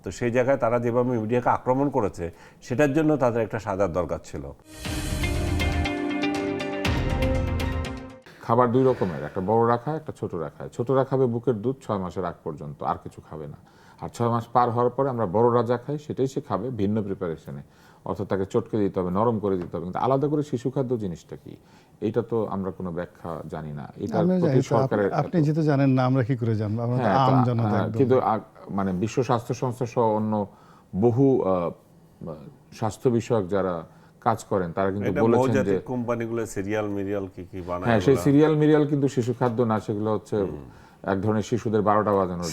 তো সেই জায়গায় তারা যেভাবে মিডিয়াকে আক্রমণ করেছে সেটার জন্য তাদের একটা সাজার দরকার ছিল। খাবার দুই রকমের, একটা বড় রাখা, একটা ছোট রাখা। ছোটরা খাবে বুকের দুধ 6 মাসের আগ পর্যন্ত, আর কিছু খাবে না। আর 6 মাস পার হওয়ার পরে আমরা বড় রাজা খাই, সেটাই সে খাবে ভিন্ন প্রিপারেশনে, অর্থাৎ তাকে চটকে দিতে হবে, নরম করে দিতে হবে। কিন্তু আলাদা করে শিশু খাদ্য জিনিসটা কি, এটা তো আমরা কোনো ব্যাখ্যা জানি না। এটার প্রতি সরকারের, আপনি যেহেতু জানেন না, আমরা কি করে জানবো? আমরা তো আম জনতা একদম। কিন্তু মানে বিশ্ব স্বাস্থ্য সংস্থা সহ অন্য বহু স্বাস্থ্য বিষয়ক যারা কাজ করেন তারা কিন্তু বলেছেন যে কোম্পানিগুলো সিরিয়াল মিরিয়াল কি কি বানায়, হ্যাঁ, সেই সিরিয়াল মিরিয়াল কিন্তু শিশু খাদ্য না, সেগুলো হচ্ছে এক ধরনের শিশুদের 12টা বাজানোর,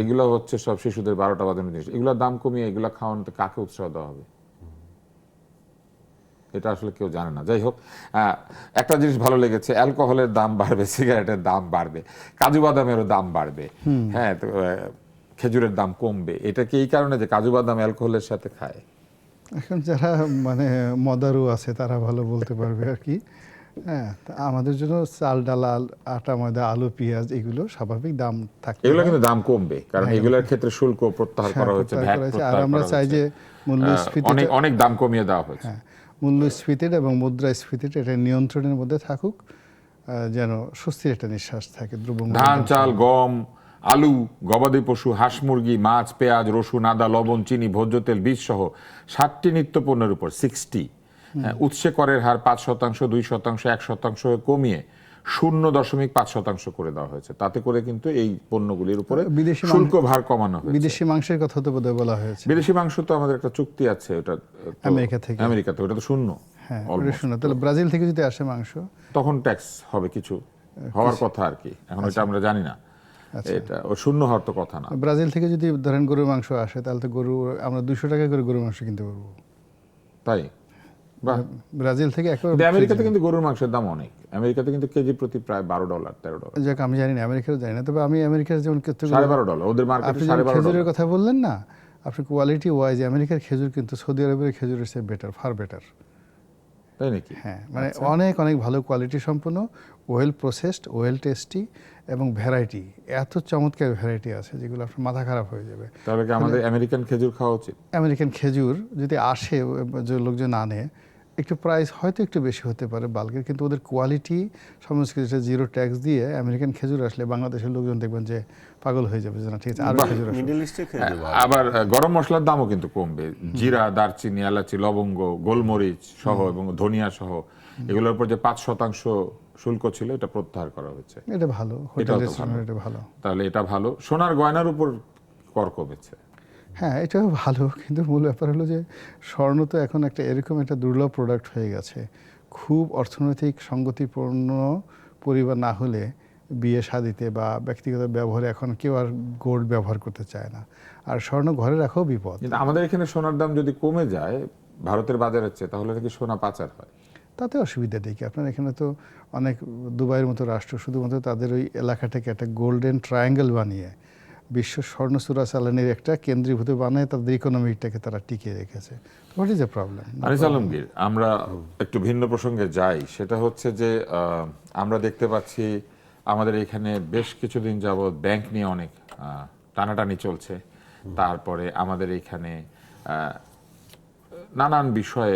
এগুলো হচ্ছে সব শিশুদের 12টা বাজানোর জিনিস। এগুলোর দাম কমিয়ে এগুলো খাওয়ানোতে কাকে উৎসাহ দেওয়া হবে, এটা আসলে কেউ জানে না। যাই হোক, একটা জিনিস ভালো লেগেছে, অ্যালকোহলের দাম বাড়বে, সিগারেটের দাম বাড়বে, কাজু বাদামেরও দাম বাড়বে, হ্যাঁ, তো খেজুরের দাম কমবে। এটা কি এই কারণে যে কাজু বাদাম অ্যালকোহলের সাথে খায়? এখন যারা মানে মদারু আছে তারা ভালো বলতে পারবে আর কি। হ্যাঁ, আমাদের জন্য চাল, ডাল, আটা, ময়দা, আলু, পেঁয়াজ এগুলো স্বাভাবিক দাম থাকে, এগুলো কিন্তু দাম কমবে, কারণ এগুলোর ক্ষেত্রে শুল্ক প্রত্যাহার করা হয়েছে, ভ্যাট প্রত্যাহার করা হয়েছে। আর আমরা চাই যে মূল্যস্ফীতি অনেক দাম কমিয়ে দেওয়া হয়েছে। হ্যাঁ, মূল্যস্ফীতির এবং মুদ্রাস্ফীতির এটা নিয়ন্ত্রণের মধ্যে থাকুক, যেন স্বস্তির একটা নিঃশ্বাস থাকে। ধান, চাল, গম, আলু, গবাদি পশু, হাঁস, মুরগি, মাছ, পেঁয়াজ, রসুন, আদা, লবণ, চিনি, ভোজ্য তেল, বীজ সহ 60টি নিত্য পণ্যের উপর 60 উৎসে করের হার 5%, 2%, 1% কমিয়ে 0.5% করে দেওয়া হয়েছে। তাতে করে কিন্তু এই পণ্যগুলির উপরে শুল্ক ভার কমানো হয়েছে। বিদেশি মাংসের কথা তো বোধহয় বলা হয়েছে। বিদেশি মাংস তো আমাদের একটা চুক্তি আছে, ওটা আমেরিকাতে, ওটা তো শূন্য। হ্যাঁ, শূন্য। তাহলে ব্রাজিল থেকে যদি আসে মাংস, তখন ট্যাক্স হবে, কিছু হওয়ার কথা আর কি, এখন এটা আমরা জানি না। এটা ও শূন্য হওয়ার তো কথা না। ব্রাজিল থেকে যদি ধরেন গরুর মাংস আসে, তাহলে তো আমরা 200 টাকা করে গরুর মাংস কিনতে পারবো। তাই? ব্রাজিল থেকে আমেরিকাতে কিন্তু গরুর মাংসের দাম অনেক, আমেরিকাতে কিন্তু কেজি প্রতি প্রায় $12, $13। যাক, আমি জানি না, আমেরিকারও জানি না, তবে আমি আমেরিকার যেমন $12.5, ওদের মার্কেটে $12.5। খেজুরের কথা বললেন না, আপনি কোয়ালিটি ওয়াইজ আমেরিকার খেজুর কিন্তু সৌদি আরবের খেজুরের চেয়ে বেটার, ফার বেটার। তাই নাকি? হ্যাঁ, মানে অনেক ভালো কোয়ালিটি সম্পন্ন, ওয়েল প্রসেসড, ওয়েল টেস্টি, এবং ভ্যারাইটি, এত চমৎকার ভ্যারাইটি আছে যেগুলো আপনার মাথা খারাপ হয়ে যাবে। তাহলে কি আমাদের আমেরিকান খেজুর খাওয়া উচিত? আমেরিকান খেজুর যদি আসে, যে লোকজন আনে, একটু প্রাইস হয়তো একটু বেশি হতে পারে বাল্কের, কিন্তু ওদের কোয়ালিটি সমস্ত কিছু 0 ট্যাক্স দিয়ে আমেরিকান খেজুর আসলে বাংলাদেশের লোকজন দেখবেন যে পাগল হয়ে যাবে, যে না ঠিক আছে আরো খেজুর আসবে। আবার গরম মশলার দামও কিন্তু কমবে, জিরা, দারচিনি, এলাচি, লবঙ্গ, গোলমরিচ সহ এবং ধনিয়া সহ এগুলোর উপর যে 5% শুল্ক ছিল, এটা প্রত্যাহার করা হয়েছে। এটা ভালো, এটা ভালো। তাহলে এটা ভালো। সোনার গয়নার উপর কর কমেছে। হ্যাঁ, এটাও ভালো, কিন্তু মূল ব্যাপার হলো যে স্বর্ণ তো এখন এরকম একটা দুর্লভ প্রোডাক্ট হয়ে গেছে। খুব অর্থনৈতিক সঙ্গতিপূর্ণ পরিবার না হলে বিয়ে শাদিতে বা ব্যক্তিগত ব্যবহারে এখন কেউ আর গোল্ড ব্যবহার করতে চায় না, আর স্বর্ণ ঘরে রাখাও বিপদ। কিন্তু আমাদের এখানে সোনার দাম যদি কমে যায় ভারতের বাজারের চেয়ে, তাহলে নাকি সোনা পাচার হয়। তাতে অসুবিধা নেই কি, আপনার এখানে তো অনেক দুবাইয়ের মতো রাষ্ট্র শুধুমাত্র তাদের ওই এলাকাটাকে একটা গোল্ডেন ট্রায়াঙ্গেল বানিয়ে বিশ্ব স্বর্ণ চোরাচালানির একটা কেন্দ্রীভূত বানায় তাদের ইকোনমিকটাকে তারা টিকিয়ে রেখেছে। What is a problem? Anis Alamgir, আমরা একটু ভিন্ন প্রসঙ্গে যাই। সেটা হচ্ছে যে আমরা দেখতে পাচ্ছি আমাদের এখানে বেশ কিছুদিন যাবৎ ব্যাংক নিয়ে অনেক টানাটানি চলছে। তারপরে আমাদের এখানে নানান বিষয়ে,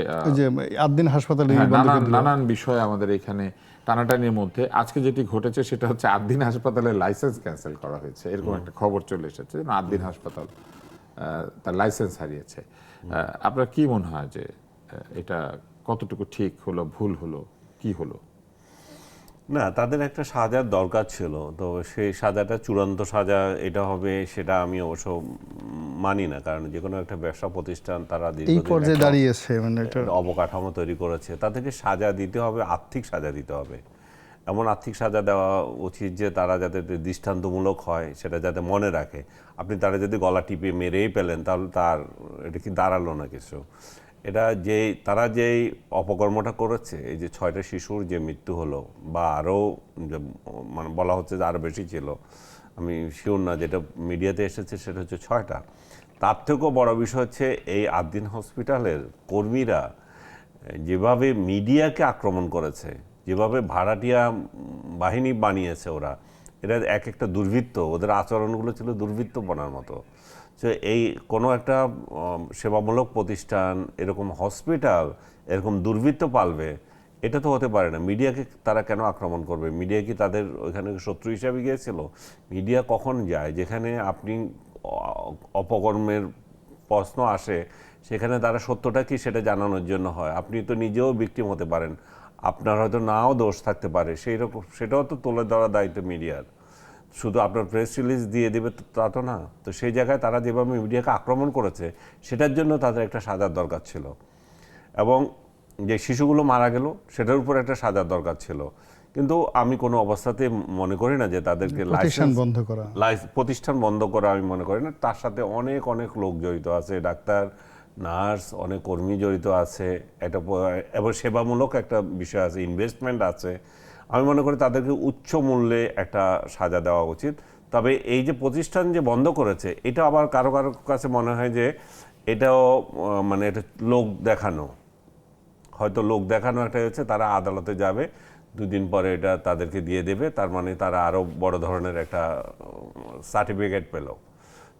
আদ্দিন হাসপাতালে নানান বিষয়ে আমাদের এখানে টানাটানির মধ্যে আজকে যেটি ঘটেছে সেটা হচ্ছে আদ্দিন হাসপাতালের লাইসেন্স ক্যান্সেল করা হয়েছে, এরকম একটা খবর চলে এসেছে। আদ্দিন হাসপাতাল তার লাইসেন্স হারিয়েছে। আপনার কি মনে হয় যে এটা কতটুকু ঠিক হলো, ভুল হলো, কি হলো? না, তাদের একটা সাজার দরকার ছিল, তো সেই সাজাটা চূড়ান্ত সাজা এটা হবে সেটা আমি অবশ্য মানি না, কারণ যে কোনো একটা ব্যবসা প্রতিষ্ঠান তারা এই পর্যায়ে দাঁড়িয়েছে, মানে একটা অবকাঠামো তৈরি করেছে, তাদেরকে সাজা দিতে হবে, আর্থিক সাজা দিতে হবে। এমন আর্থিক সাজা দেওয়া উচিত যে তারা যাতে দৃষ্টান্তমূলক হয়, সেটা যাতে মনে রাখে। আপনি তারা যদি গলা টিপে মেরেই পেলেন, তাহলে এটা কি দাঁড়ালো না কিছু। এটা তারা যেই অপকর্মটা করেছে, এই যে 6টা শিশুর যে মৃত্যু হলো, বা আরও মানে বলা হচ্ছে যে আরও বেশি ছিল, আমি শিওর না, যেটা মিডিয়াতে এসেছে সেটা হচ্ছে 6টা। তার থেকেও বড় বিষয় হচ্ছে এই আদ্দিন হসপিটালের কর্মীরা যেভাবে মিডিয়াকে আক্রমণ করেছে, যেভাবে ভাড়াটিয়া বাহিনী বানিয়েছে ওরা, এটা এক একটা দুর্বৃত্ত, ওদের আচরণগুলো ছিল দুর্বৃত্তপনার মতো। তো এই কোনো একটা সেবামূলক প্রতিষ্ঠান, এরকম হসপিটাল এরকম দুর্বৃত্ত পালবে, এটা তো হতে পারে না। মিডিয়াকে তারা কেন আক্রমণ করবে? মিডিয়া কি তাদের ওইখানে শত্রু হিসাবে গিয়েছিল? মিডিয়া কখন যায় যেখানে আপনি অপকর্মের প্রশ্ন আসে, সেখানে তারা সত্যটা কি সেটা জানানোর জন্য হয়। আপনি তো নিজেও ভিকটিম হতে পারেন, আপনার হয়তো নাও দোষ থাকতে পারে, সেই রকম সেটাও তো তুলে ধরার দায়িত্ব মিডিয়ার। শুধু আপনার প্রেস রিলিজ দিয়ে দেবে তা তো না। তো সেই জায়গায় তারা যেভাবে মিডিয়াকে আক্রমণ করেছে, সেটার জন্য তাদের একটা সাজার দরকার ছিল। এবং যে শিশুগুলো মারা গেল, সেটার উপর একটা সাজার দরকার ছিল। কিন্তু আমি কোনো অবস্থাতে মনে করি না যে তাদেরকে প্রতিষ্ঠান বন্ধ করা, প্রতিষ্ঠান বন্ধ করা আমি মনে করি না। তার সাথে অনেক অনেক লোক জড়িত আছে, ডাক্তার, নার্স, অনেক কর্মী জড়িত আছে, একটা এবং সেবামূলক একটা বিষয় আছে, ইনভেস্টমেন্ট আছে। আমি মনে করি তাদেরকে উচ্চ মূল্যে একটা সাজা দেওয়া উচিত। তবে এই যে প্রতিষ্ঠান যে বন্ধ করেছে, এটা আবার কারো কারো কাছে মনে হয় যে এটাও মানে এটা লোক দেখানো, হয়তো লোক দেখানো একটা হচ্ছে, তারা আদালতে যাবে, 2 দিন পরে এটা তাদেরকে দিয়ে দেবে, তার মানে তারা আরও বড় ধরনের একটা সার্টিফিকেট পেল।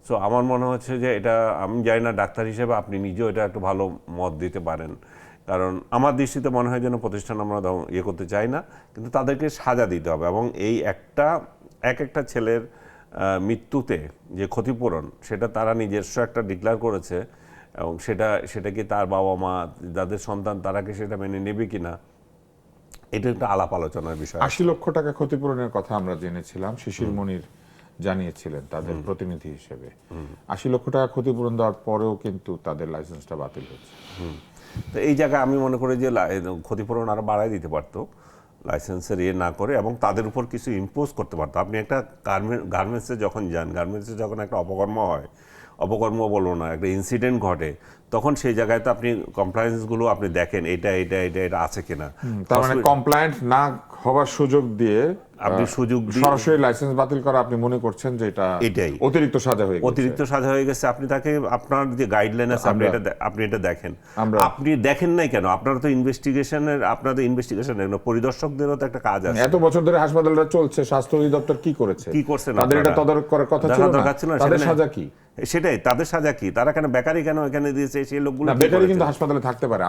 সো আমার মনে হচ্ছে যে এটা, আমি জানি না ডাক্তার হিসেবে আপনি নিজেও এটা একটু ভালো মত দিতে পারেন, কারণ আমার দৃষ্টিতে মনে হয় যেন প্রতিষ্ঠান আমরা ইয়ে করতে চাই না, কিন্তু তাদেরকে সাজা দিতে হবে। এবং এই একটা ছেলের মৃত্যুতে যে ক্ষতিপূরণ, সেটা তারা নিজস্ব একটা ডিক্লেয়ার করেছে, এবং সেটা কি তার বাবা মা, যাদের সন্তান, তারা কি সেটা মেনে নেবে কিনা, এটা একটা আলাপ আলোচনার বিষয়। 80 লক্ষ টাকা ক্ষতিপূরণের কথা আমরা জেনেছিলাম, শিশির মনির জানিয়েছিলেন তাদের প্রতিনিধি হিসেবে। 80 লক্ষ টাকা ক্ষতিপূরণ দেওয়ার পরেও কিন্তু তাদের লাইসেন্সটা বাতিল হচ্ছে। তো এই জায়গায় আমি মনে করি যে ক্ষতিপূরণ আরো বাড়াই দিতে পারতো, লাইসেন্সের ইয়ে না করে, এবং তাদের উপর কিছু ইম্পোজ করতে পারতো। আপনি একটা গার্মেন্টসে যখন যান, গার্মেন্টসে যখন একটা অপকর্ম হয়, অপকর্ম বলবো না, একটা ইনসিডেন্ট ঘটে, তখন সেই জায়গায় তো আপনি কমপ্লায়েন্সগুলো আপনি দেখেন, এটা আছে কিনা। তার মানে কমপ্লায়েন্ট না হওয়ার সুযোগ দিয়ে আপনি সুযোগ দিয়ে সরাসরি লাইসেন্স বাতিল করা, আপনি মনে করছেন যে এটাই অতিরিক্ত সাজা হয়ে গেছে? অতিরিক্ত সাজা হয়ে গেছে। আপনি তাকে, আপনার যে গাইডলাইন আছে, আপনি এটা দেখেন। আমরা- আপনি দেখেন নাই কেন? আপনারা তো আপনাদের ইনভেস্টিগেশনের পরিদর্শকদেরও তো একটা কাজ আছে। এত বছর ধরে হাসপাতালটা চলছে, স্বাস্থ্য অধিদপ্তর কি করেছে? কি করছেন তাদের এটা আপনারা? তদারক করার কথা দেখার ছিল না? দরকার ছিল না, তাদের সেখানে- সাজা কি? সেটাই, তাদের সাজা কি? তারা কেন বেকারি কেন এখানে দিয়েছে? সেই লোকগুলো না, কি বেকারি করেছে? কিন্তু হাসপাতালে থাকতে পারে।